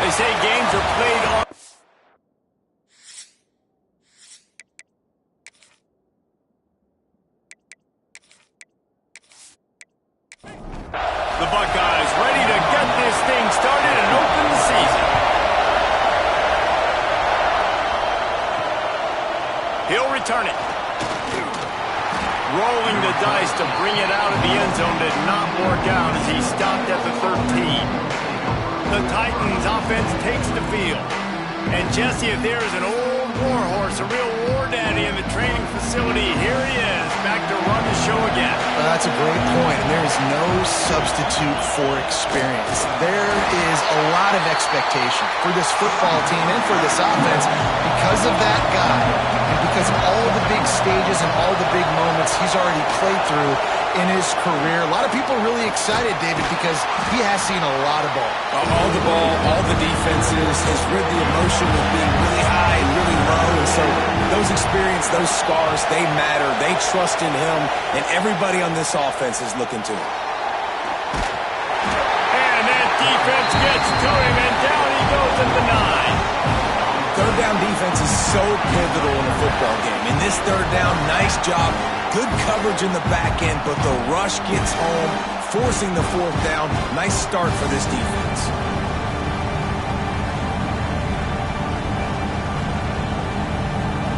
They say games are played on. The Buckeyes ready to get this thing started and open the season. He'll return it. Rolling the dice to bring it out of the end zone did not work out as he stopped at the 13. The Titans offense takes the field. And Jesse, if there is an old war horse, a real war daddy in the training facility, here he is, back to run the show again. That's a great point, and there is no substitute for experience. There is a lot of expectation for this football team and for this offense because of that guy and because of all the big stages and all the big moments he's already played through in his career. A lot of people are really excited, David, because he has seen a lot of ball. All the ball, all the defenses, has rid the emotion of being really high and really low. And so those experience, those scars, they matter. They trust in him, and everybody on this offense is looking to him. And that defense gets to him, and down he goes at the 9. Third down defense is so pivotal in a football game. In this third down, nice job. Good coverage in the back end, but the rush gets home, forcing the fourth down. Nice start for this defense.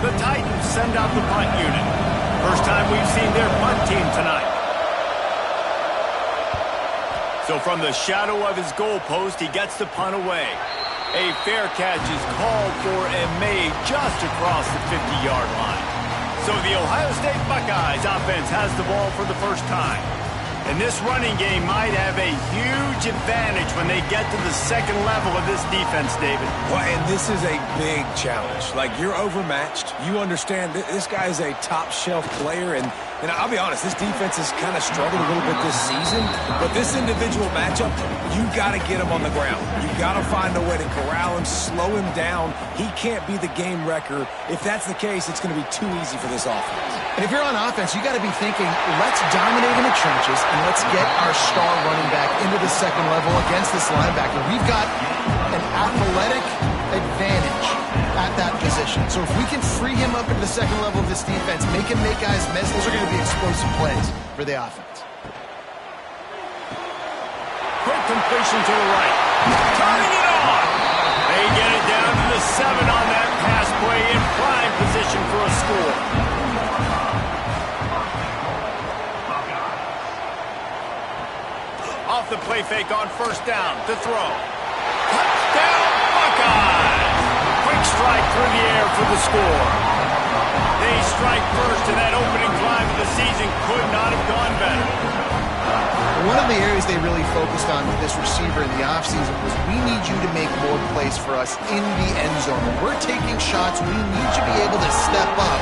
The Titans send out the punt unit. First time we've seen their punt team tonight. So from the shadow of his goalpost, he gets the punt away. A fair catch is called for and made just across the 50-yard line. So the Ohio State Buckeyes offense has the ball for the first time. And this running game might have a huge advantage when they get to the second level of this defense, David. Well, and this is a big challenge. Like, you're overmatched. You understand this guy is a top-shelf player, and I'll be honest, this defense has kind of struggled a little bit this season. But this individual matchup, you got to get him on the ground. You got to find a way to corral him, slow him down. He can't be the game wrecker. If that's the case, it's going to be too easy for this offense. And if you're on offense, you got to be thinking, let's dominate in the trenches and let's get our star running back into the second level against this linebacker. We've got an athletic advantage at that position. So if we can free him up into the second level of this defense, make him make guys miss, those are going to be explosive plays for the offense. Quick completion to the right. Turning it on. They get it down to the 7 on that pass play in prime position for a score. Off the play fake on first down to throw. Touchdown Buckeyes! Quick strike through the air for the score. They strike first, and that opening drive of the season could not have gone better. One of the areas they really focused on with this receiver in the offseason was we need you to make more plays for us in the end zone. When we're taking shots, we need you to be able to step up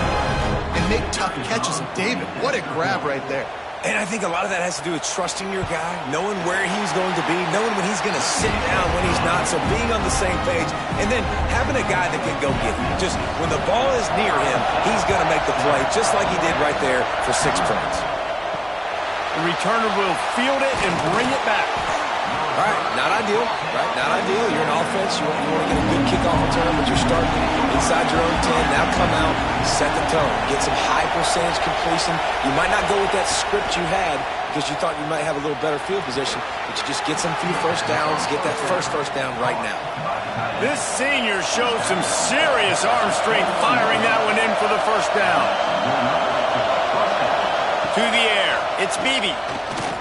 and make tough catches. And David, what a grab right there. And I think a lot of that has to do with trusting your guy, knowing where he's going to be, knowing when he's going to sit down, when he's not, so being on the same page, and then having a guy that can go get him. Just when the ball is near him, he's going to make the play, just like he did right there for 6 points. The returner will field it and bring it back. All right, not ideal, right? Not ideal. You're an offense. You want to get a good kickoff return, but you're starting inside your own 10. Now come out, set the tone, get some high percentage completion. You might not go with that script you had because you thought you might have a little better field position, but you just get some few first downs, get that first down right now. This senior shows some serious arm strength firing that one in for the first down. To the air, it's Beebe.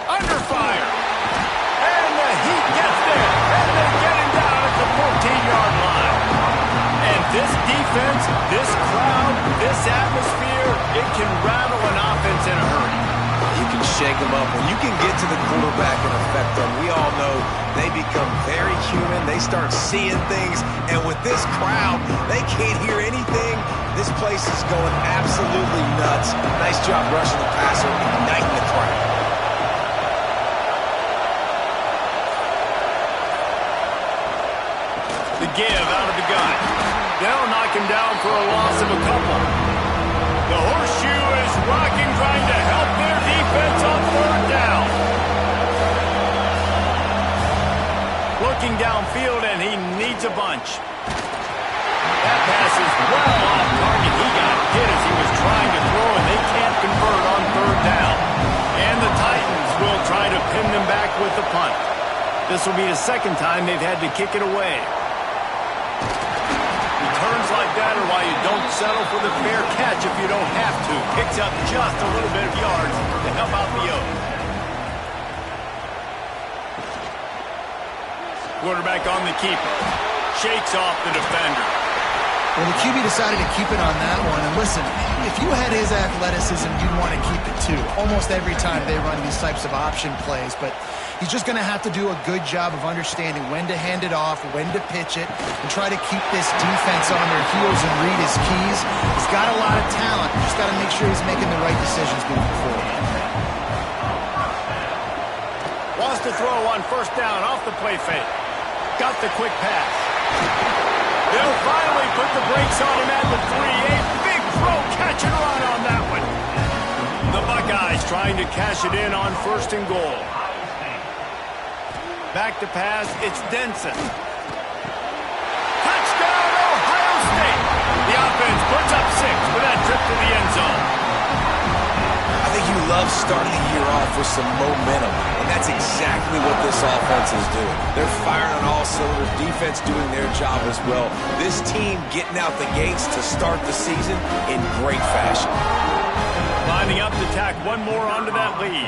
Under fire. And the heat gets there. And they get him down at the 14-yard line. And this defense, this crowd, this atmosphere, it can rattle an offense in a hurry. You can shake them up. When you can get to the quarterback and affect them, we all know they become very human. They start seeing things. And with this crowd, they can't hear anything. This place is going absolutely nuts. Nice job rushing the passer, igniting the crowd. The give out of the gun. They'll knock him down for a loss of a couple. The horseshoe is rocking, trying to help their defense on third down. Looking looking downfield, and he needs a bunch. That pass is well off target. He got hit as he was trying to throw, and they can't convert on third down. And the Titans will try to pin them back with the punt. This will be the second time they've had to kick it away. Returns like that are why you don't settle for the fair catch if you don't have to. Picks up just a little bit of yards to help out the Oaks. Quarterback on the keeper. Shakes off the defender. Well, the QB decided to keep it on that one. And listen, if you had his athleticism, you'd want to keep it too. Almost every time they run these types of option plays. But he's just going to have to do a good job of understanding when to hand it off, when to pitch it, and try to keep this defense on their heels and read his keys. He's got a lot of talent. Just got to make sure he's making the right decisions moving forward. Wants to throw on first down off the play fake. Got the quick pass. They'll finally put the brakes on him at the 3. A big throw, catch and run on that one. The Buckeyes trying to cash it in on first and goal. Back to pass, it's Denson. Touchdown, Ohio State. The offense puts up 6 with that trip to the end zone. I think you love starting the year off with some momentum, and that's exactly what this offense is doing. They're firing on all cylinders, defense doing their job as well. This team getting out the gates to start the season in great fashion. Lining up to tack one more onto that lead.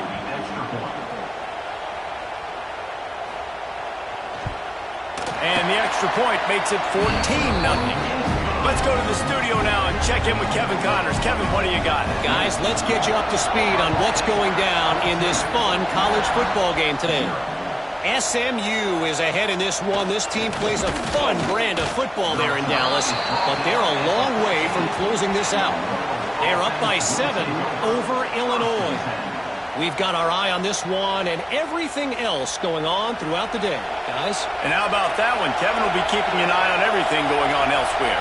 And the extra point makes it 14-0. Let's go to the studio now and check in with Kevin Connors. Kevin, what do you got? Guys, let's get you up to speed on what's going down in this fun college football game today. SMU is ahead in this one. This team plays a fun brand of football there in Dallas, but they're a long way from closing this out. They're up by 7 over Illinois. We've got our eye on this one and everything else going on throughout the day, guys. And how about that one? Kevin will be keeping an eye on everything going on elsewhere.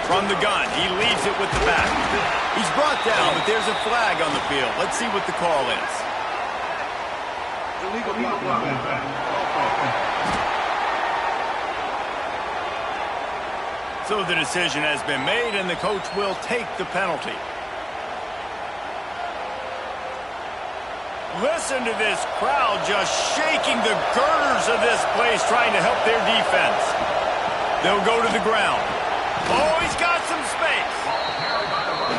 From the gun, he leads it with the back. He's brought down, but there's a flag on the field. Let's see what the call is. Illegal block. So the decision has been made, and the coach will take the penalty. Listen to this crowd just shaking the girders of this place, trying to help their defense. They'll go to the ground. Oh, he's got some space.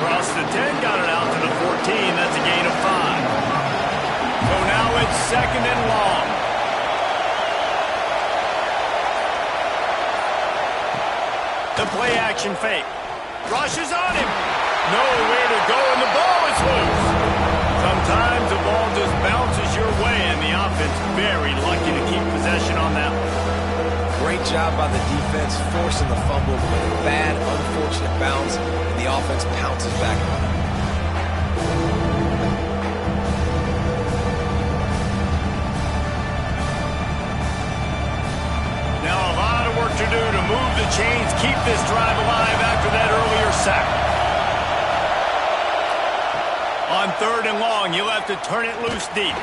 Across the 10, got it out to the 14. That's a gain of 5. So now it's second and long. The play action fake. Rushes on him. Nowhere to go, and the ball is loose. Sometimes the ball just bounces your way, and the offense very lucky to keep possession on that one. Great job by the defense, forcing the fumble, but a bad, unfortunate bounce, and the offense pounces back on it. Now a lot of work to do to move the chains, keep this drive alive after that earlier sack. On third and long, you'll have to turn it loose deep.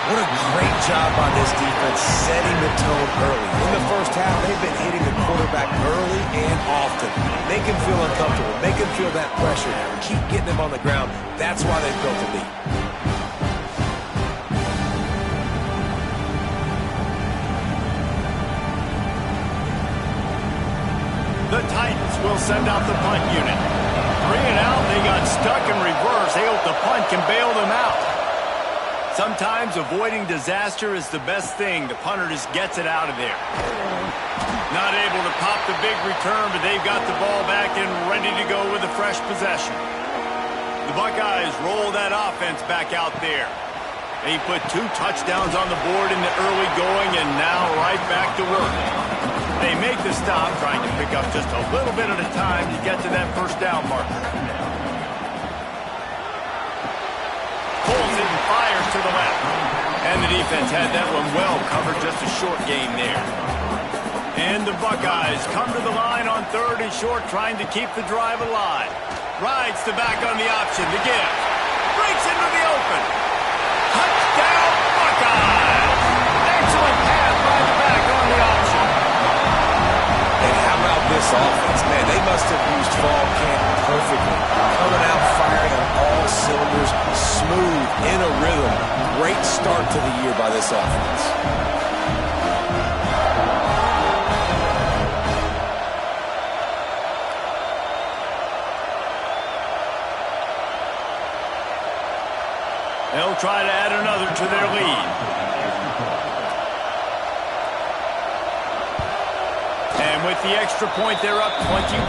What a great job by this defense setting the tone early. In the first half, they've been hitting the quarterback early and often. Make him feel uncomfortable. Make him feel that pressure. Keep getting him on the ground. That's why they've built the lead. The Titans will send out the punt unit. 3 and out, they got stuck in reverse. They hope the punt can bail them out. Sometimes avoiding disaster is the best thing. The punter just gets it out of there. Not able to pop the big return, but they've got the ball back and ready to go with a fresh possession. The Buckeyes roll that offense back out there. They put 2 touchdowns on the board in the early going, and now right back to work. They make the stop, trying to pick up just a little bit at a time to get to that first down marker. Pulls it and fires to the left. And the defense had that one well covered, just a short gain there. And the Buckeyes come to the line on third and short, trying to keep the drive alive. Rides the back on the option, the give. Breaks into the open. this offense. Man, they must have used fall camp perfectly. Coming out firing on all cylinders, smooth, in a rhythm. Great start to the year by this offense. They'll try to add another to their lead. And with the extra point, they're up 21-0.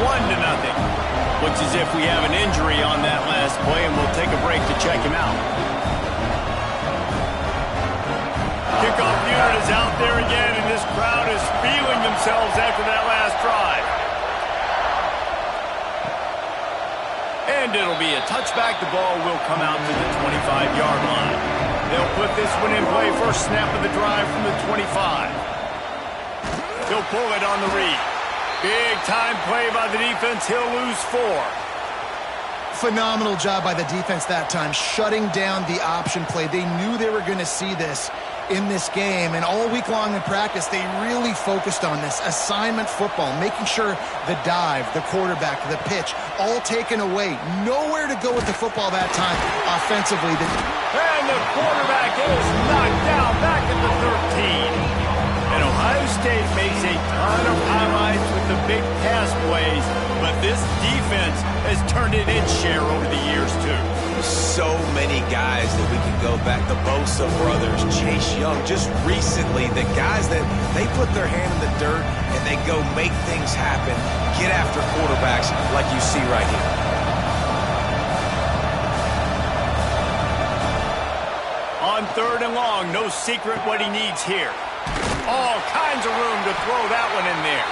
Looks as if we have an injury on that last play, and we'll take a break to check him out. Kickoff unit is out there again, and this crowd is feeling themselves after that last drive. And it'll be a touchback. The ball will come out to the 25-yard line. They'll put this one in play. First snap of the drive from the 25. He'll pull it on the read. Big time play by the defense. He'll lose 4. Phenomenal job by the defense that time, shutting down the option play. They knew they were going to see this in this game, and all week long in practice, they really focused on this assignment football, making sure the dive, the quarterback, the pitch, all taken away. Nowhere to go with the football that time offensively. And the quarterback is knocked down back at the 13. And Ohio State makes a ton of highlights with the big pass plays, but this defense has turned in its share over the years, too. So many guys that we can go back. The Bosa brothers, Chase Young. Just recently, the guys that they put their hand in the dirt and they go make things happen, get after quarterbacks like you see right here. On 3rd and long, no secret what he needs here. All kinds of room to throw that one in there.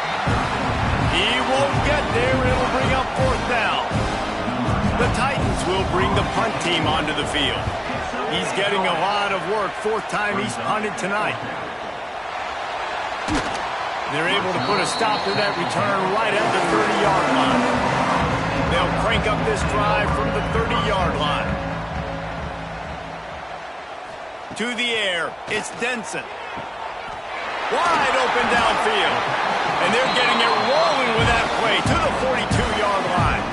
He won't get there. It'll bring up 4th down. The Titans will bring the punt team onto the field. He's getting a lot of work. 4th time he's punted tonight. They're able to put a stop to that return right at the 30-yard line. They'll crank up this drive from the 30-yard line. To the air, it's Denson. Wide open downfield. And they're getting it rolling with that play to the 42-yard line.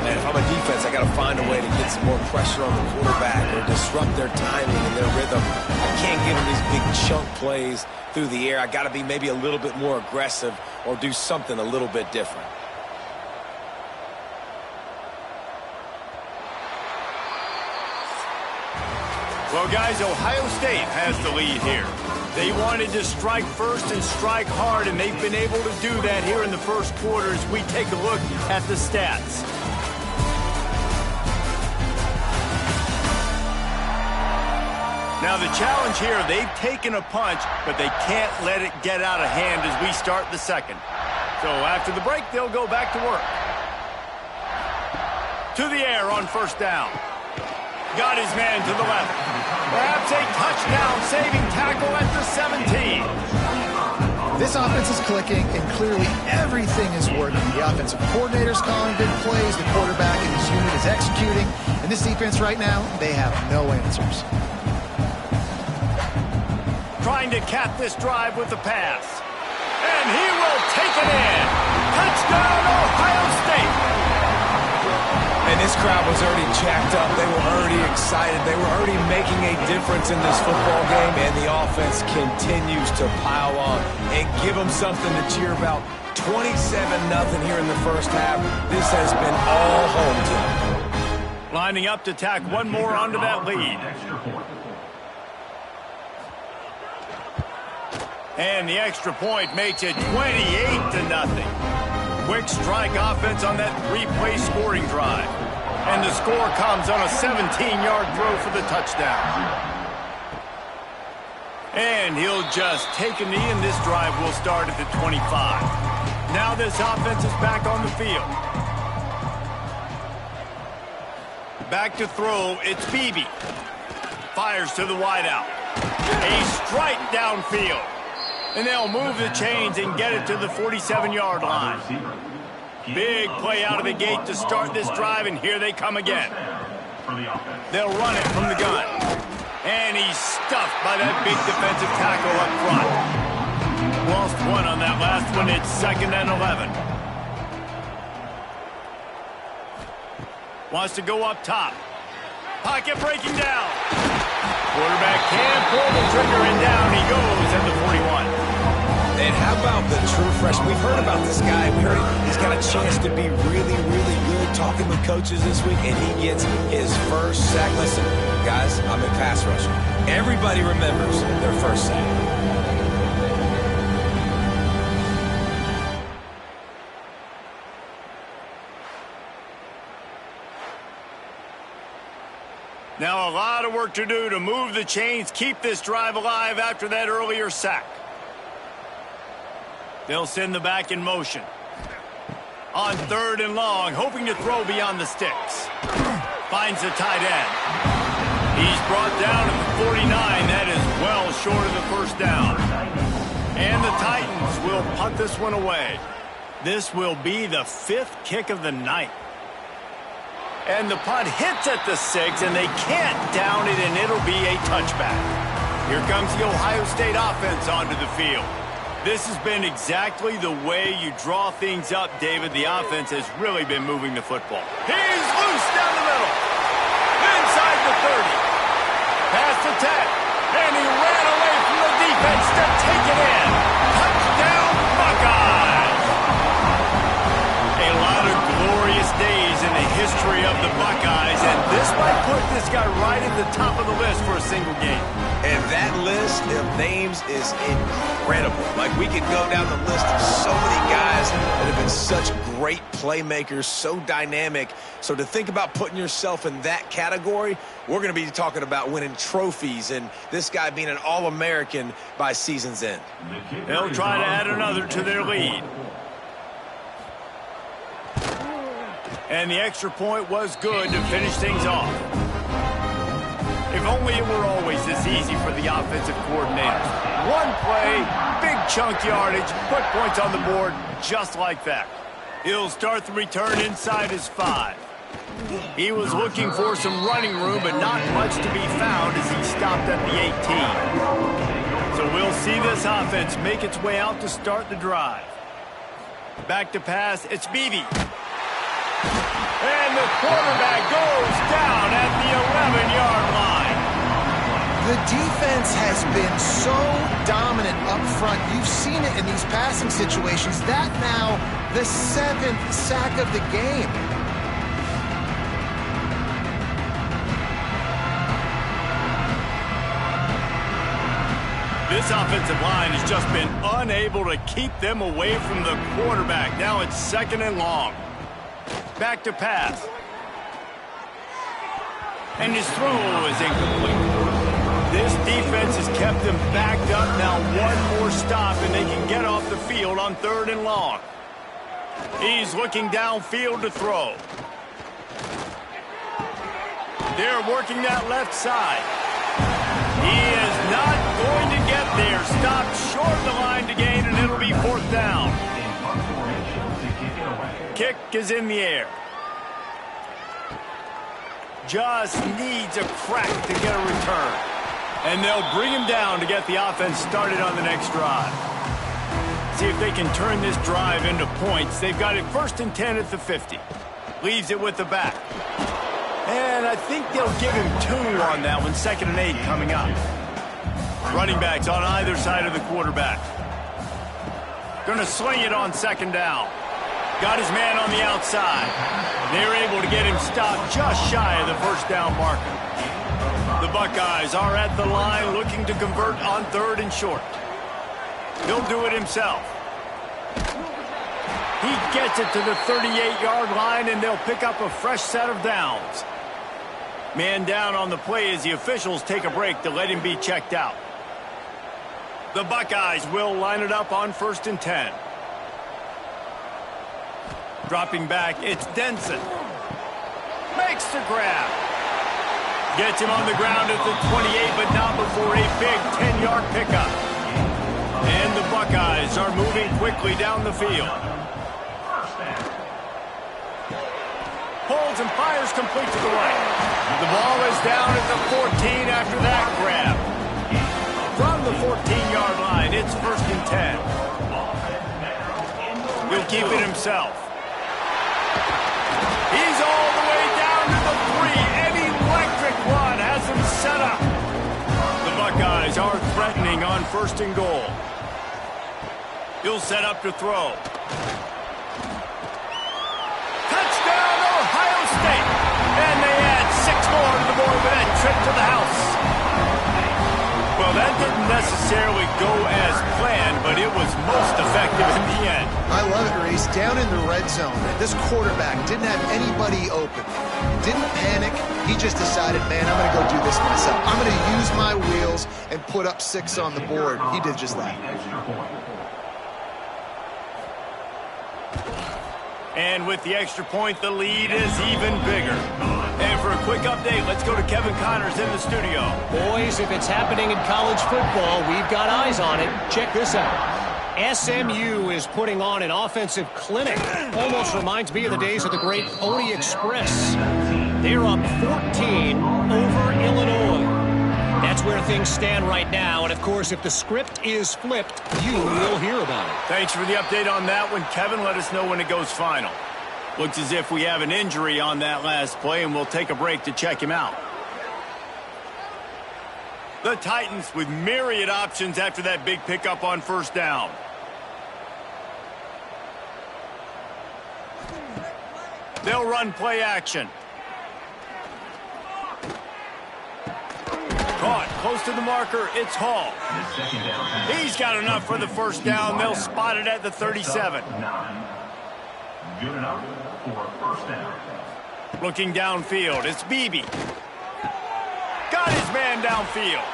And if I'm a defense, I got to find a way to get some more pressure on the quarterback or disrupt their timing and their rhythm. I can't give them these big chunk plays through the air. I got to be maybe a little bit more aggressive or do something a little bit different. Well, guys, Ohio State has the lead here. They wanted to strike first and strike hard, and they've been able to do that here in the first quarter as we take a look at the stats. Now, the challenge here, they've taken a punch, but they can't let it get out of hand as we start the second. So after the break, they'll go back to work. To the air on 1st down. Got his man to the left. Perhaps a touchdown-saving tackle at the 17. This offense is clicking, and clearly everything is working. The offensive coordinator's calling good plays. The quarterback in his unit is executing. And this defense right now, they have no answers. Trying to cap this drive with the pass. And he will take it in. Touchdown, Ohio State. And this crowd was already jacked up. They were already excited. They were already making a difference in this football game, and the offense continues to pile on and give them something to cheer about. 27-0 here in the first half. This has been all home team. Lining up to tack one more onto that lead. And the extra point makes it 28-0. Quick strike offense on that 3-play scoring drive. And the score comes on a 17-yard throw for the touchdown. And he'll just take a knee, and this drive will start at the 25. Now this offense is back on the field. Back to throw, it's Beebe. Fires to the wideout. A strike downfield. And they'll move the chains and get it to the 47-yard line. Big play out of the gate to start this drive, and here they come again. They'll run it from the gun. And he's stuffed by that big defensive tackle up front. Lost one on that last one. It's 2nd and 11. Wants to go up top. Pocket breaking down. Quarterback can pull the trigger, and down he goes at the 41. And how about the true freshman? We've heard about this guy. We heard he's got a chance to be really, really good talking with coaches this week, and he gets his first sack. Listen, guys, I'm in pass rush. Everybody remembers their first sack. Now a lot of work to do to move the chains, keep this drive alive after that earlier sack. They'll send the back in motion. On 3rd and long, hoping to throw beyond the sticks. Finds the tight end. He's brought down at the 49. That is well short of the first down. And the Titans will punt this one away. This will be the 5th kick of the night. And the punt hits at the 6, and they can't down it, and it'll be a touchback. Here comes the Ohio State offense onto the field. This has been exactly the way you draw things up, David. The offense has really been moving the football. He's loose down the middle. Inside the 30. Past the 10. And he ran away from the defense to take it in. Touchdown, Buckeyes! A lot of glorious days in the history of the Buckeyes, and this might put this guy right at the top of the list for a single game. And that list of names is incredible. Like, we could go down the list of so many guys that have been such great playmakers, so dynamic. So to think about putting yourself in that category, we're going to be talking about winning trophies and this guy being an All-American by season's end. They'll try to add another to their lead. And the extra point was good to finish things off. If only it were always this easy for the offensive coordinators. One play, big chunk yardage, put points on the board just like that. He'll start the return inside his 5. He was looking for some running room, but not much to be found as he stopped at the 18. So we'll see this offense make its way out to start the drive. Back to pass, it's Beebe. And the quarterback goes down at the 11-yard line. The defense has been so dominant up front. You've seen it in these passing situations. That now the 7th sack of the game. This offensive line has just been unable to keep them away from the quarterback. Now it's 2nd and long. Back to pass. And his throw is incomplete. This defense has kept them backed up. Now one more stop, and they can get off the field on 3rd and long. He's looking downfield to throw. They're working that left side. He is not going to get there. Stopped short of the line to gain, and it'll be 4th down. Kick is in the air. Just needs a crack to get a return. And they'll bring him down to get the offense started on the next drive. See if they can turn this drive into points. They've got it 1st and 10 at the 50. Leaves it with the back. And I think they'll give him 2 on that one. 2nd and 8 coming up. Running backs on either side of the quarterback. Going to sling it on 2nd down. Got his man on the outside. They're able to get him stopped just shy of the 1st down marker. The Buckeyes are at the line looking to convert on 3rd and short. He'll do it himself. He gets it to the 38-yard line, and they'll pick up a fresh set of downs. Man down on the play as the officials take a break to let him be checked out. The Buckeyes will line it up on 1st and 10. Dropping back, it's Denson. Makes the grab. Gets him on the ground at the 28, but not before a big 10-yard pickup. And the Buckeyes are moving quickly down the field. Holds and fires complete to the right. The ball is down at the 14 after that grab. From the 14-yard line, it's 1st and 10. to keep it himself. He's all the way down to the 3. An electric run has him set up. The Buckeyes are threatening on 1st and goal. He'll set up to throw. Touchdown, Ohio State. And they add 6 more to the board with that trip to the house. Well, that didn't necessarily go as planned, but it was most effective in the end. I love it, Reese. Down in the red zone, this quarterback didn't have anybody open. Didn't panic. He just decided, man, I'm going to go do this myself. I'm going to use my wheels and put up 6 on the board. He did just that. And with the extra point, the lead is even bigger. And for a quick update, let's go to Kevin Connors in the studio. Boys, if it's happening in college football, we've got eyes on it. Check this out. SMU is putting on an offensive clinic. Almost reminds me of the days of the great Pony Express. They're up 14 over Illinois. That's where things stand right now. And, of course, if the script is flipped, you will hear about it. Thanks for the update on that one, Kevin. Let us know when it goes final. Looks as if we have an injury on that last play, and we'll take a break to check him out. The Titans with myriad options after that big pickup on 1st down. They'll run play action. Caught close to the marker. It's Hall. He's got enough for the 1st down. They'll spot it at the 37. Good enough for a 1st down. Looking downfield, it's Beebe. Got his man downfield.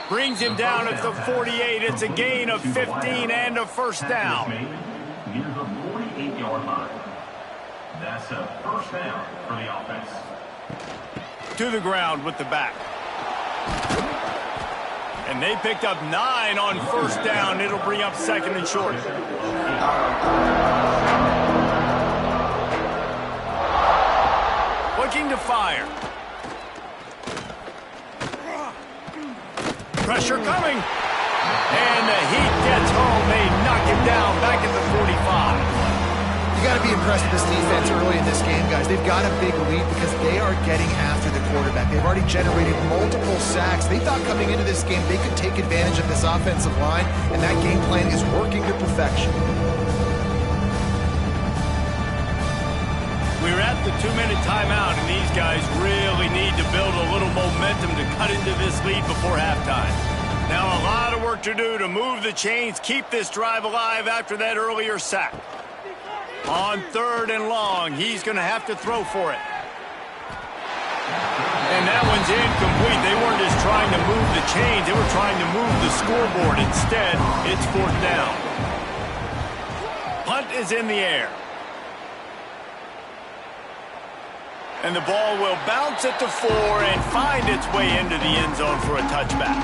Brings him down at the 48. It's a gain of 15 and a 1st down. Near the 48-yard line. That's a 1st down for the offense. To the ground with the back. And they picked up 9 on 1st down. It'll bring up 2nd and short. Looking to fire. Pressure coming. And the heat gets home. They knock him down back at the 45. You got to be impressed with this defense early in this game, guys. They've got a big lead because they are getting after the quarterback. They've already generated multiple sacks. They thought coming into this game they could take advantage of this offensive line, and that game plan is working to perfection. We're at the 2-minute timeout, and these guys really need to build a little momentum to cut into this lead before halftime. Now a lot of work to do to move the chains, keep this drive alive after that earlier sack. On 3rd and long, he's going to have to throw for it. And that one's incomplete. They weren't just trying to move the chains. They were trying to move the scoreboard. Instead, it's 4th down. Punt is in the air. And the ball will bounce at the 4 and find its way into the end zone for a touchback.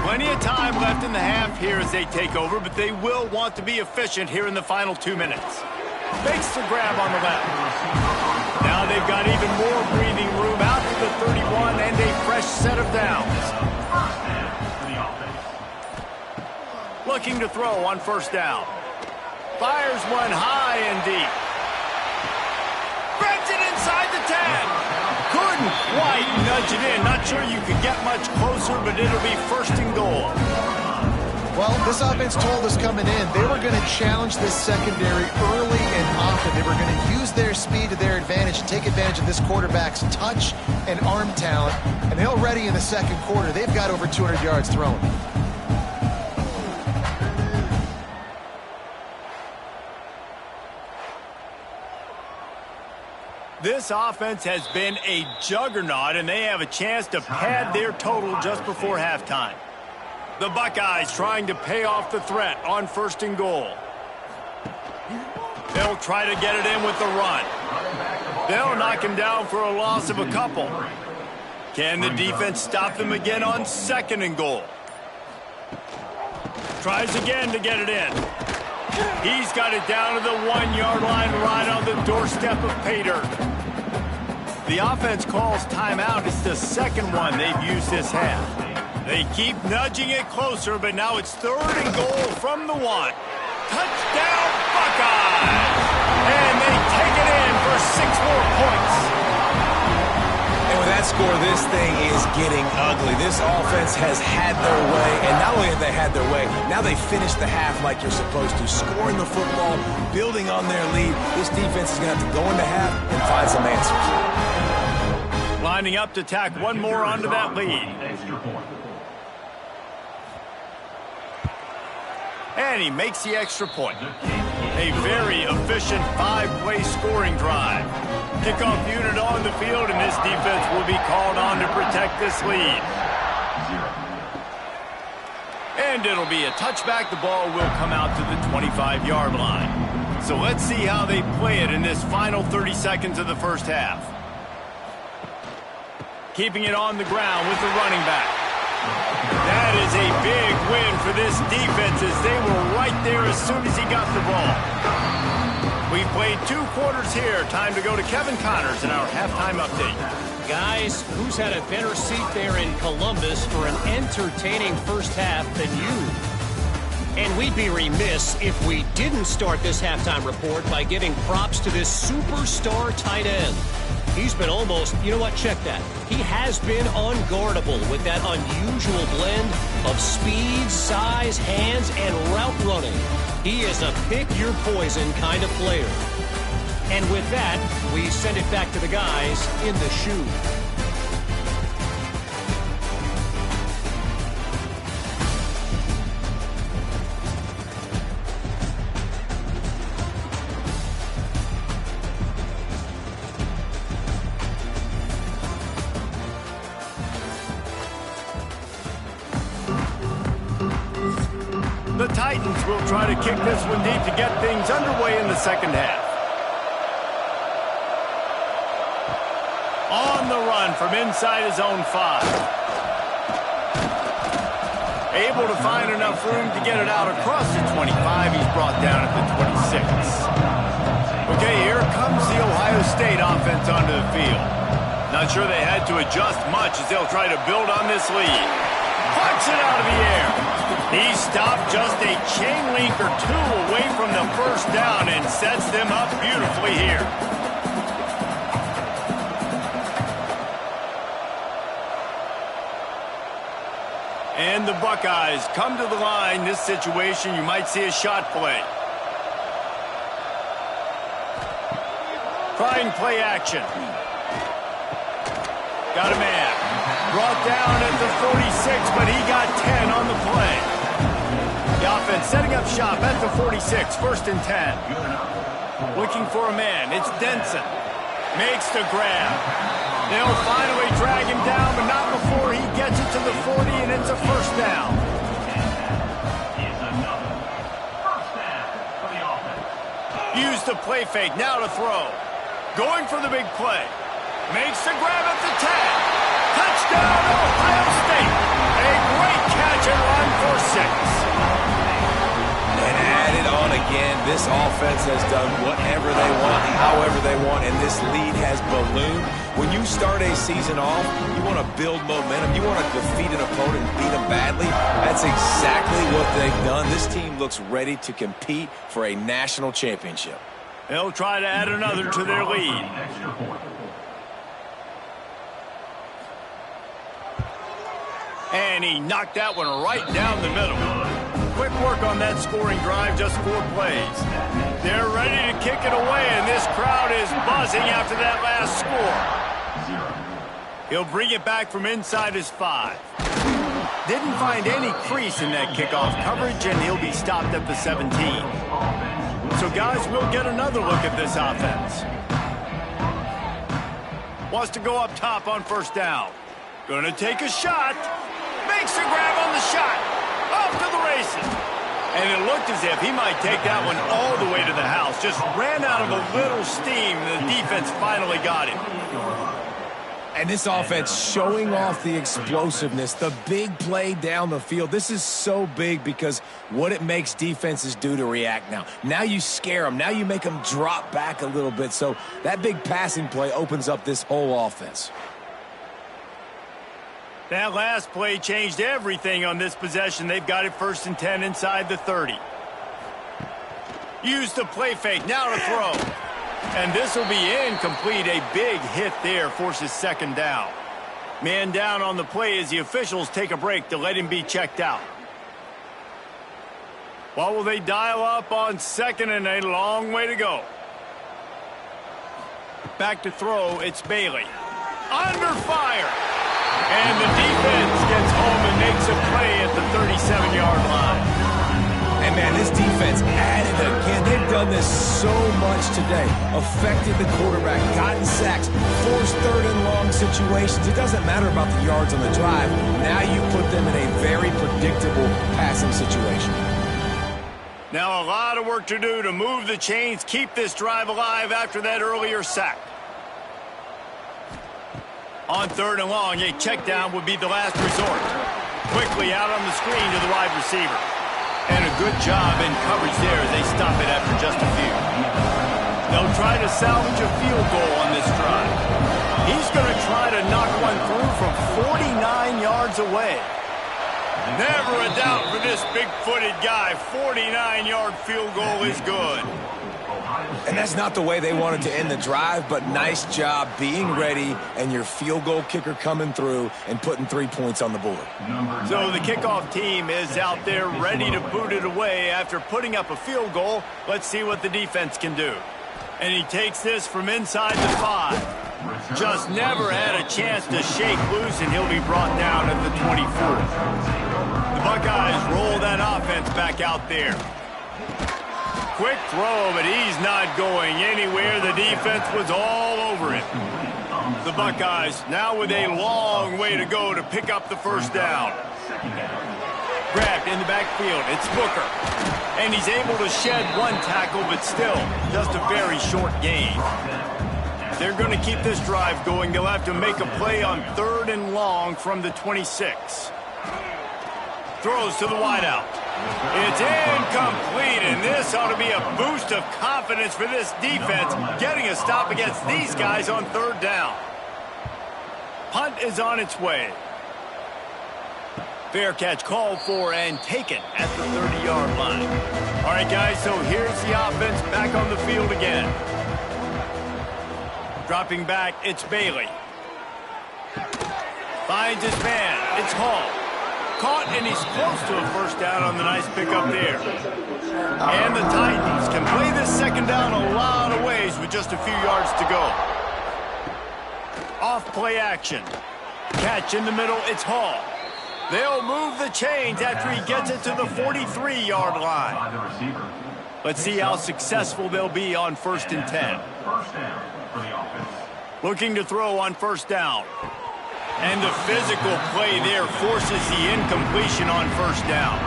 Plenty of time left in the half here as they take over, but they will want to be efficient here in the final 2 minutes. Fakes the grab on the left. Now they've got even more breathing room out to the 31 and a fresh set of downs. Looking to throw on 1st down. Fires one high and deep. Grabs it inside the 10. Couldn't quite nudge it in. Not sure you could get much closer, but it'll be 1st and goal. Well, this offense told us coming in they were going to challenge this secondary early and often. They were going to use their speed to their advantage and take advantage of this quarterback's touch and arm talent. And already in the 2nd quarter, they've got over 200 yards throwing. This offense has been a juggernaut, and they have a chance to pad their total just before halftime. The Buckeyes trying to pay off the threat on 1st and goal. They'll try to get it in with the run. They'll knock him down for a loss of a couple. Can the defense stop them again on 2nd and goal? Tries again to get it in. He's got it down to the 1-yard line right on the doorstep of pay dirt. The offense calls timeout. It's the 2nd one they've used this half. They keep nudging it closer, but now it's 3rd and goal from the 1. Touchdown, Buckeyes! And they take it in for 6 more points. And with that score, this thing is getting ugly. This offense has had their way, and not only have they had their way, now they finish the half like you're supposed to, scoring the football, building on their lead. This defense is going to have to go into half and find some answers. Lining up to tack one more onto that lead. And he makes the extra point. A very efficient 5-play scoring drive. Kickoff unit on the field, and this defense will be called on to protect this lead. And it'll be a touchback. The ball will come out to the 25-yard line. So let's see how they play it in this final 30 seconds of the first half. Keeping it on the ground with the running back. That is a big win for this defense as they were right there as soon as he got the ball. We've played 2 quarters here. Time to go to Kevin Connors in our halftime update. Guys, who's had a better seat there in Columbus for an entertaining first half than you? And we'd be remiss if we didn't start this halftime report by giving props to this superstar tight end. He's been almost, you know what, check that. He has been unguardable with that unusual blend of speed, size, hands, and route running. He is a pick-your-poison kind of player. And with that, we send it back to the guys in the shoe. The Titans will try to kick this one deep to get things underway in the second half. On the run from inside his own 5. Able to find enough room to get it out across the 25. He's brought down at the 26. Okay, here comes the Ohio State offense onto the field. Not sure they had to adjust much as they'll try to build on this lead. Plucks it out of the air. He stopped just a chain link or 2 away from the first down and sets them up beautifully here. And the Buckeyes come to the line. This situation, you might see a shot play. Trying play action. Got a man. Brought down at the 46, but he got 10 on the play. The offense setting up shop at the 46, 1st and 10. Looking for a man. It's Denson. Makes the grab. They'll finally drag him down, but not before he gets it to the 40, and it's a first down. Use the play fake. Now to throw. Going for the big play. Makes the grab at the 10. Touchdown, Ohio State. A great catch and run for 6. And add it on again. This offense has done whatever they want, however they want, and this lead has ballooned. When you start a season off, you want to build momentum. You want to defeat an opponent and beat them badly. That's exactly what they've done. This team looks ready to compete for a national championship. They'll try to add another to their lead. And he knocked that one right down the middle. Quick work on that scoring drive, just 4 plays. They're ready to kick it away, and this crowd is buzzing after that last score. He'll bring it back from inside his 5. Didn't find any crease in that kickoff coverage, and he'll be stopped at the 17. So, guys, we'll get another look at this offense. Wants to go up top on first down. Gonna take a shot. Makes a grab on the shot. Off to the races. And it looked as if he might take that one all the way to the house. Just ran out of a little steam. The defense finally got him. And this offense showing off the explosiveness, the big play down the field. This is so big because what it makes defenses do to react now. Now you scare them. Now you make them drop back a little bit. So that big passing play opens up this whole offense. That last play changed everything on this possession. They've got it 1st and 10 inside the 30. Use the play fake, now to throw. And this will be incomplete. A big hit there forces second down. Man down on the play as the officials take a break to let him be checked out. What will they dial up on second and a long way to go? Back to throw, it's Bailey. Under fire. And the defense gets home and makes a play at the 37-yard line. And, man, this defense added again. They've done this so much today. Affected the quarterback, gotten sacks, forced third and long situations. It doesn't matter about the yards on the drive. Now you put them in a very predictable passing situation. Now a lot of work to do to move the chains, keep this drive alive after that earlier sack. On third and long, a check down would be the last resort. Quickly out on the screen to the wide receiver. And a good job in coverage there as they stop it after just a few. They'll try to salvage a field goal on this drive. He's going to try to knock one through from 49 yards away. Never a doubt for this big-footed guy. 49-yard field goal is good. And that's not the way they wanted to end the drive, but nice job being ready and your field goal kicker coming through and putting 3 points on the board. So the kickoff team is out there ready to boot it away after putting up a field goal. Let's see what the defense can do. And he takes this from inside the 5. Just never had a chance to shake loose, and he'll be brought down at the 24. The Buckeyes roll that offense back out there. Quick throw, but he's not going anywhere. The defense was all over him. The Buckeyes now with a long way to go to pick up the first down. Grabbed in the backfield. It's Booker. And he's able to shed one tackle, but still just a very short gain. They're going to keep this drive going. They'll have to make a play on third and long from the 26. Throws to the wideout. It's incomplete, and this ought to be a boost of confidence for this defense, getting a stop against these guys on third down. Punt is on its way. Fair catch called for and taken at the 30-yard line. All right, guys, so here's the offense back on the field again. Dropping back, it's Bailey. Finds his man. It's Hall. Caught, and he's close to a first down on the nice pickup there. And the Titans can play this second down a lot of ways with just a few yards to go. Off play action. Catch in the middle, it's Hall. They'll move the chains after he gets it to the 43-yard line. Let's see how successful they'll be on 1st and 10. Looking to throw on first down. And the physical play there forces the incompletion on first down.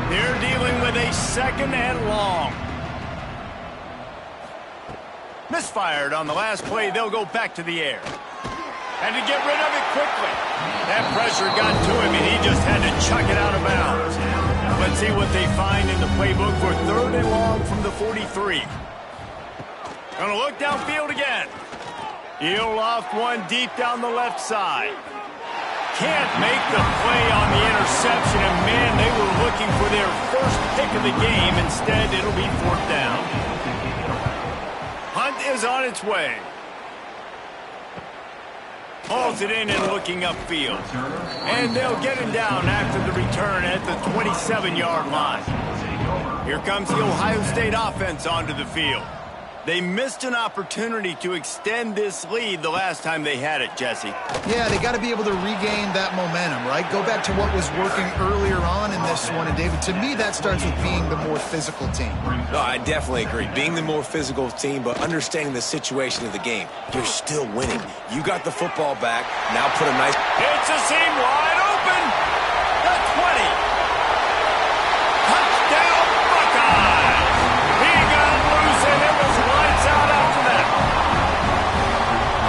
They're dealing with a second and long. Misfired on the last play. They'll go back to the air. And to get rid of it quickly. That pressure got to him, and he just had to chuck it out of bounds. Let's see what they find in the playbook for third and long from the 43. Gonna look downfield again. He'll loft one deep down the left side. Can't make the play on the interception, and man, they were looking for their first pick of the game. Instead, it'll be fourth down. Hunt is on its way. Hauls it in and looking upfield. And they'll get him down after the return at the 27-yard line. Here comes the Ohio State offense onto the field. They missed an opportunity to extend this lead the last time they had it, Jesse. Yeah, they got to be able to regain that momentum, right? Go back to what was working earlier on in this one. And, David, to me, that starts with being the more physical team. No, I definitely agree. Being the more physical team, but understanding the situation of the game. You're still winning. You got the football back. Now put a nice... It's a seam wide open. The 20. Touchdown, Buckeyes. He got loose, and it was lights out after that.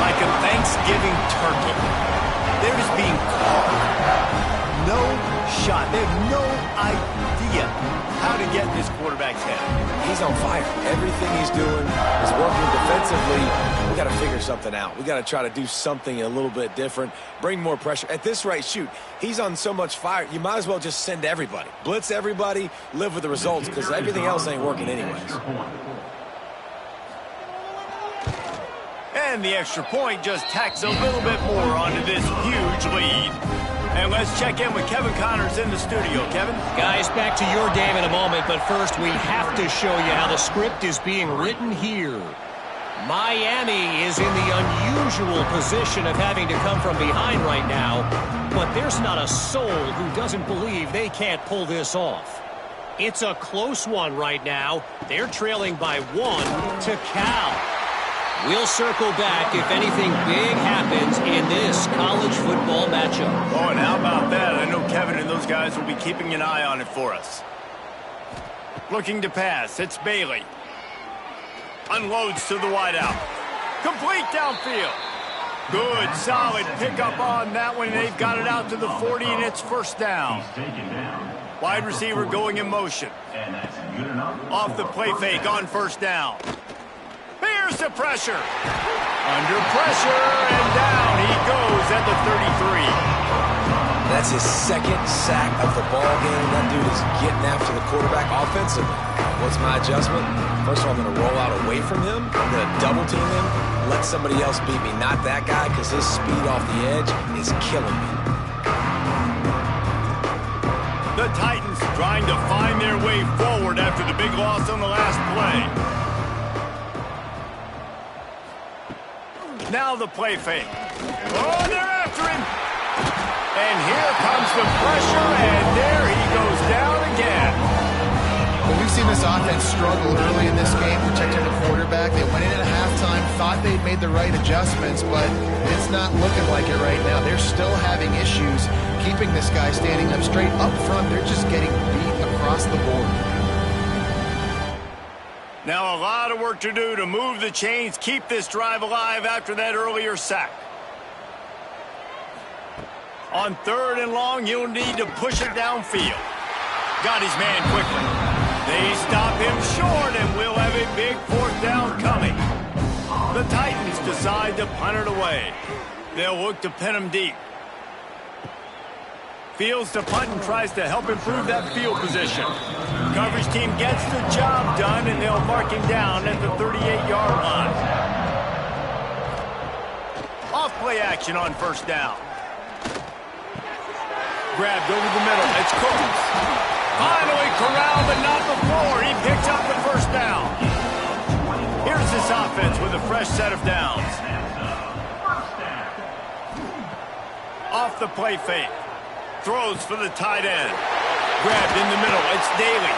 Like a Thanksgiving turkey, they're just being carved. No shot. They have no idea how to get in this quarterback's head. He's on fire. Everything he's doing is working defensively. We got to figure something out. We got to try to do something a little bit different, bring more pressure. At this rate, shoot, he's on so much fire, you might as well just send everybody. Blitz everybody, live with the results, because everything else ain't working anyways. And the extra point just tacks a little bit more onto this huge lead. And let's check in with Kevin Connors in the studio. Kevin? Guys, back to your game in a moment, but first we have to show you how the script is being written here. Miami is in the unusual position of having to come from behind right now, but there's not a soul who doesn't believe they can't pull this off. It's a close one right now. They're trailing by 1 to Cal. We'll circle back if anything big happens in this college football matchup. Oh, and how about that? I know Kevin and those guys will be keeping an eye on it for us. Looking to pass. It's Bailey. Unloads to the wideout. Complete downfield. Good, solid pickup on that one. They've got it out to the 40, and it's first down. Wide receiver going in motion. Off the play fake on first down. Here's the pressure. Under pressure, and down he goes at the 33. That's his second sack of the ball game. That dude is getting after the quarterback offensively. What's my adjustment? First of all, I'm going to roll out away from him. I'm going to double team him. Let somebody else beat me, not that guy, because his speed off the edge is killing me. The Titans trying to find their way forward after the big loss on the last play. Now the play fake. Oh, they're after him. And here comes the pressure, and there he goes down again. Well, we've seen this offense struggle early in this game, protecting the quarterback. They went in at halftime, thought they'd made the right adjustments, but it's not looking like it right now. They're still having issues keeping this guy standing up straight up front. They're just getting beat across the board. Now a lot of work to do to move the chains, keep this drive alive after that earlier sack. On 3rd and long, you'll need to push it downfield. Got his man quickly. They stop him short, and we'll have a big 4th down coming. The Titans decide to punt it away. They'll look to pin him deep. Fields to punt and tries to help improve that field position. Coverage team gets the job done, and they'll mark him down at the 38-yard line. Off play action on first down. Grabbed over the middle. It's Combs. Finally corralled, but not before. He picks up the first down. Here's this offense with a fresh set of downs. Off the play fake. Throws for the tight end. Grabbed in the middle. It's Daly.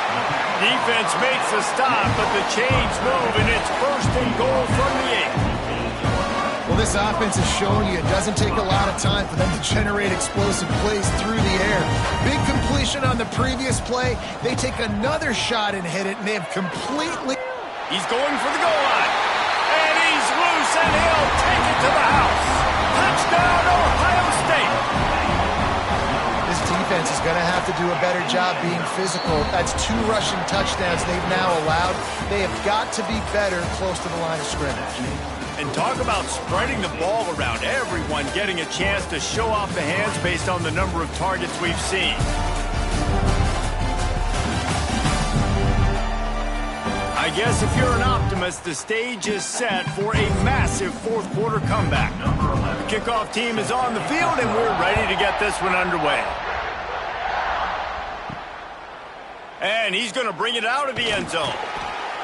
Defense makes a stop, but the chains move, and it's 1st and goal from the 8. Well, this offense is showing you it doesn't take a lot of time for them to generate explosive plays through the air. Big completion on the previous play. They take another shot and hit it, and they have completely... He's going for the goal line. And he's loose, and he'll take it to the house. Touchdown, Ohio State. This defense is going to have to do a better job being physical. That's 2 rushing touchdowns they've now allowed. They have got to be better close to the line of scrimmage. And talk about spreading the ball around. Everyone getting a chance to show off the hands based on the number of targets we've seen. I guess if you're an optimist, the stage is set for a massive 4th quarter comeback. The kickoff team is on the field, and we're ready to get this one underway. And he's going to bring it out of the end zone.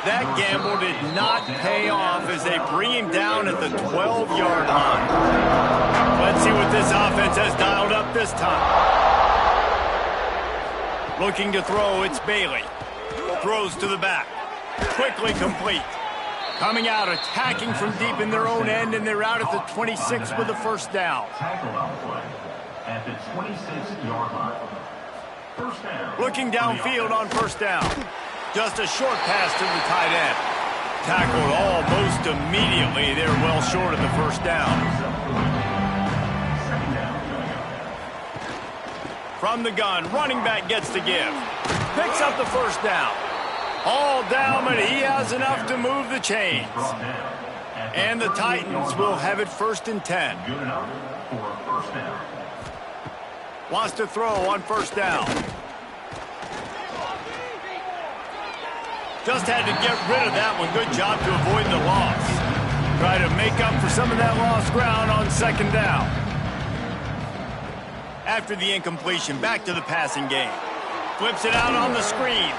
That gamble did not pay off as they bring him down at the 12-yard line. Let's see what this offense has dialed up this time. Looking to throw, it's Bailey. Throws to the back. Quickly complete. Coming out, attacking from deep in their own end, and they're out at the 26 with the first down. Tackle on play at the 26-yard line. First down. Looking downfield on first down. Just a short pass to the tight end. Tackled almost immediately. They're well short of the first down. From From the gun, running back gets to give. Picks up the first down. All down, but he has enough to move the chains. And the Titans will have it 1st and 10. Good enough for a first down. Wants to throw on 1st down. Just had to get rid of that one. Good job to avoid the loss. Try to make up for some of that lost ground on 2nd down. After the incompletion, back to the passing game. Flips it out on the screen.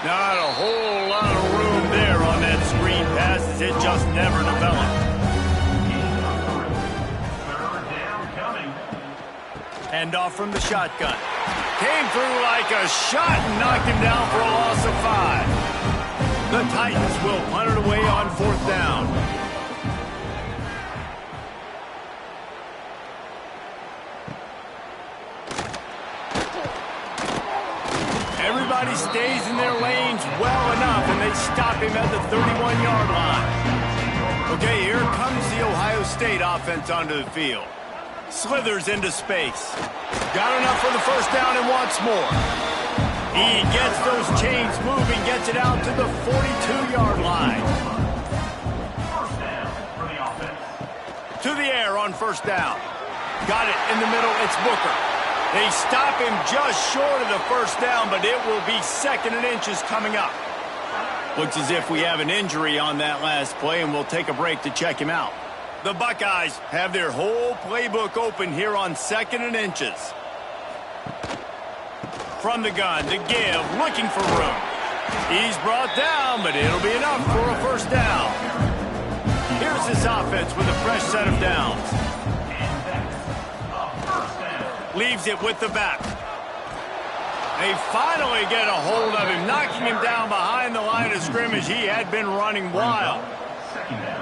Not a whole lot of room there on that screen pass as it just never developed. Third down coming. Hand off from the shotgun. Came through like a shot and knocked him down for a loss of 5. The Titans will punt it away on 4th down. Everybody stays in their lanes well enough, and they stop him at the 31-yard line. Okay, here comes the Ohio State offense onto the field. Slithers into space. Got enough for the 1st down and wants more. He gets those chains moving, gets it out to the 42-yard line. First down for the offense. To the air on 1st down. Got it in the middle, it's Booker. They stop him just short of the 1st down, but it will be 2nd and inches coming up. Looks as if we have an injury on that last play, and we'll take a break to check him out. The Buckeyes have their whole playbook open here on 2nd and inches. From the gun to give, looking for room. He's brought down, but it'll be enough for a 1st down. Here's this offense with a fresh set of downs. Leaves it with the back. They finally get a hold of him, knocking him down behind the line of scrimmage. He had been running wild. Second down.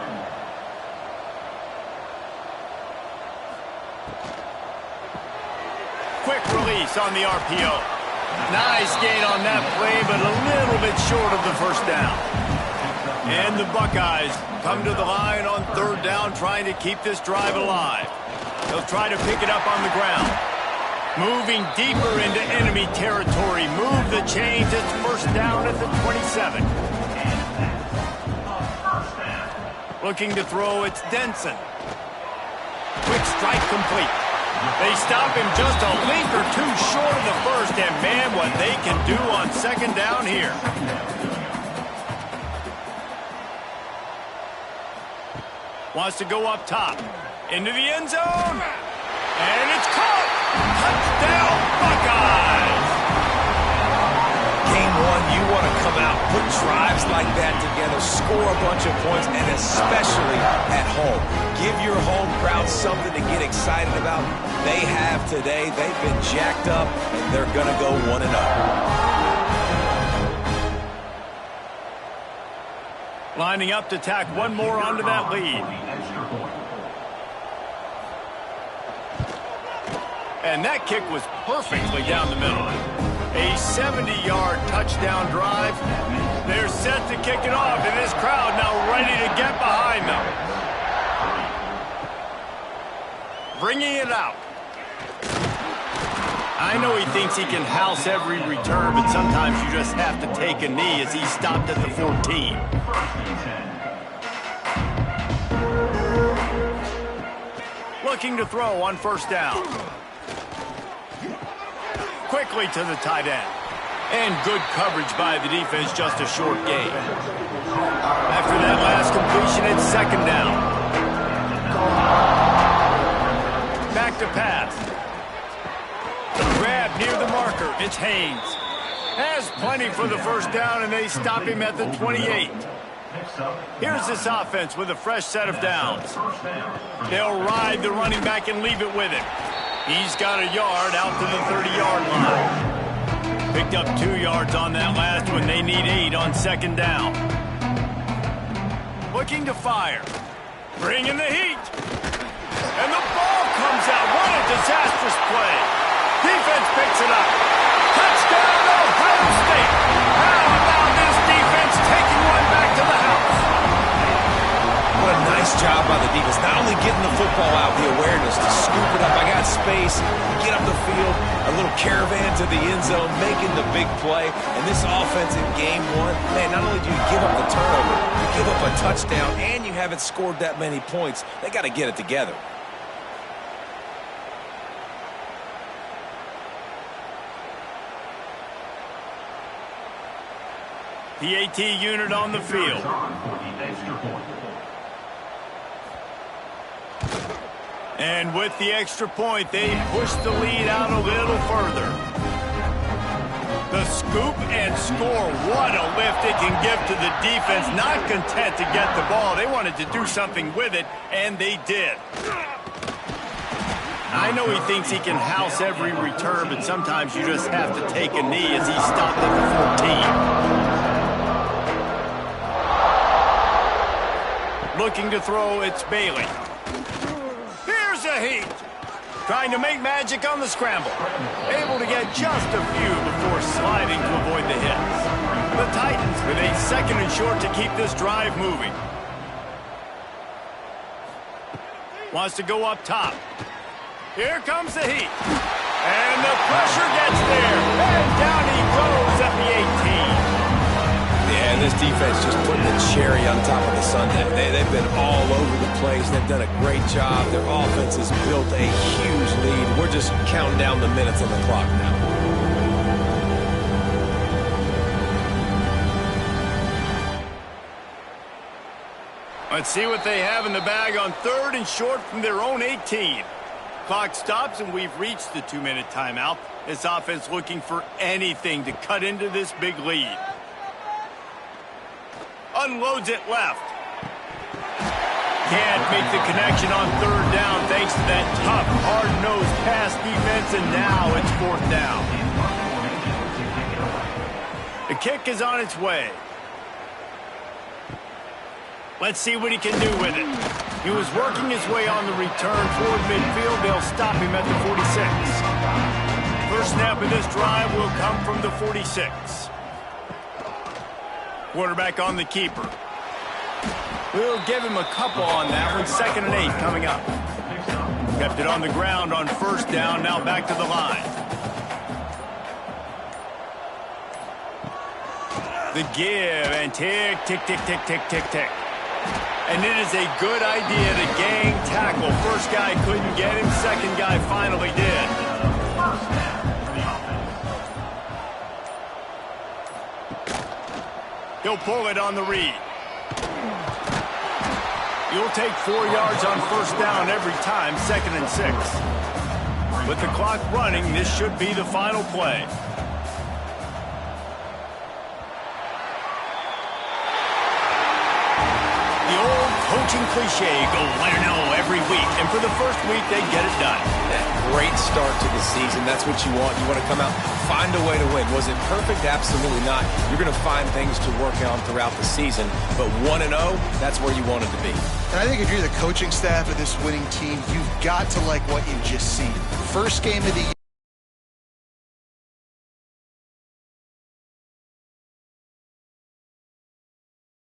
Quick release on the RPO. Nice gain on that play, but a little bit short of the 1st down. And the Buckeyes come to the line on 3rd down, trying to keep this drive alive. They'll try to pick it up on the ground. Moving deeper into enemy territory. Move the chains. It's 1st down at the 27. Looking to throw, it's Denson. Quick strike complete. They stop him just a link or two short of the 1st, and man, what they can do on 2nd down here. Wants to go up top. Into the end zone. And it's caught. Touchdown, Buckeyes! Game 1, you want to come out, put drives like that together, score a bunch of points, and especially at home. Give your home crowd something to get excited about. They have today. They've been jacked up, and they're going to go 1-0. Lining up to tack one more onto that lead. And that kick was perfectly down the middle. A 70-yard touchdown drive. They're set to kick it off, and this crowd now ready to get behind them. Bringing it out. I know he thinks he can house every return, but sometimes you just have to take a knee as he stopped at the 14. Looking to throw on 1st down. Quickly to the tight end. And good coverage by the defense, just a short gain. After that last completion, it's 2nd down. Back to pass. Grab near the marker, it's Haynes. Has plenty for the 1st down, and they stop him at the 28. Here's this offense with a fresh set of downs. They'll ride the running back and leave it with him. He's got a yard out to the 30-yard line. Picked up 2 yards on that last one. They need 8 on 2nd down. Looking to fire. Bringing the heat. And the ball comes out. What a disastrous play. Defense picks it up. Touchdown, Ohio State. How about this defense taking one back to the house? What a nice job by the defense. Not only getting the football out, the awareness to scoop it up. I got space, get up the field, a little caravan to the end zone, making the big play. And this offense in game one, man, not only do you give up the turnover, you give up a touchdown, and you haven't scored that many points. They got to get it together. PAT unit on the field. And with the extra point, they push the lead out a little further. The scoop and score. What a lift it can give to the defense. Not content to get the ball. They wanted to do something with it, and they did. I know he thinks he can house every return, but sometimes you just have to take a knee as he stopped at the 14. Looking to throw, it's Bailey. Here's a heat. Trying to make magic on the scramble. Able to get just a few before sliding to avoid the hits. The Titans with a 2nd and short to keep this drive moving. Wants to go up top. Here comes the heat. And the pressure gets there. And down he goes at the 18. Yeah, this defense just putting the cherry on top of the sundae. They've been all over the place. They've done a great job. Their offense has built a huge lead. We're just counting down the minutes on the clock now. Let's see what they have in the bag on 3rd and short from their own 18. Clock stops, and we've reached the 2-minute timeout. This offense looking for anything to cut into this big lead. Unloads it left. Can't make the connection on 3rd down thanks to that tough, hard-nosed pass defense, and now it's 4th down. The kick is on its way. Let's see what he can do with it. He was working his way on the return toward midfield. They'll stop him at the 46. First snap of this drive will come from the 46. Quarterback on the keeper. We'll give him a couple on that one. 2nd and 8 coming up. Kept it on the ground on 1st down. Now back to the line. The give and tick, tick, tick, tick, tick, tick, tick. And it is a good idea to gang tackle. First guy couldn't get him. 2nd guy finally did. He'll pull it on the read. You'll take 4 yards on 1st down every time, 2nd and 6. With the clock running, this should be the final play. The old coaching cliche, go 1-0 every week. And for the first week, they get it done. Great start to the season. That's what you want. You want to come out, find a way to win. Was it perfect? Absolutely not. You're going to find things to work on throughout the season. But 1-0, that's where you want it to be. And I think if you're the coaching staff of this winning team, you've got to like what you've just seen. First game of the year.